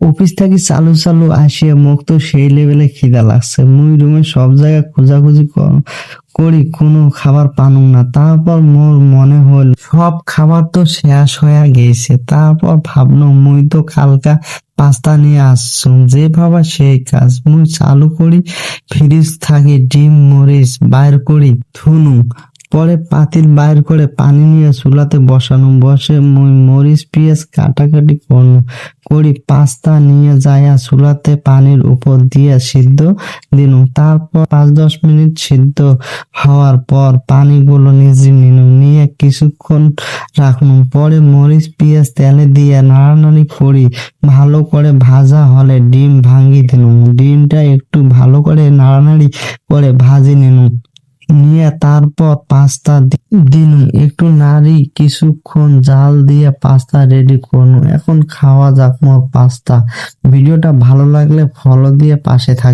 Office থেকে চালু চালু আসিয়া মুখ তো সেই লেভেলে খিদা লাগছে। মুই রুমে সব জায়গায় খোঁজাখুঁজি করি কোনো খাবার পানুম না। তারপর মোর মনে হল সব খাবার তো শেষ হয়ে গেছে। তারপর ভাবলাম মুই তো কালকা পাস্তা নিয়ে আসছুম, যে ভাবা সেই কাজ। মুই চালু করি ফ্রিজ থাকি ডিম মরিচ বাইর করি থুনু, পরে পাতিল বাইর করে পানি নিয়ে চুলাতে বসে মুই মরিচ পেঁয়াজ কাটাকাটি করি পাস্তা নিয়ে যাইয়া চুলাতে পানির উপর দিয়ে সিদ্ধ দিনু। তারপর 5-10 মিনিট সিদ্ধ হওয়ার পর পানিগুলো নিজে নিয়ে কিছুক্ষণ রাখনু। পরে মরিচ পেঁয়াজ তেলে দিয়ে নাড়ানাড়ি করি ভালো করে ভাজা হলে ডিম ভাঙি দিনু। ডিমটা একটু ভালো করে নাড়ানাড়ি করে ভাজি নিয়ে তারপর পাস্তা দিনু, একটু নাড়ি কিছুক্ষণ জাল দিয়ে পাস্তা রেডি করনু। এখন খাওয়া যাক মোর পাস্তা। ভিডিওটা ভালো লাগলে ফলো দিয়ে পাশে থাক।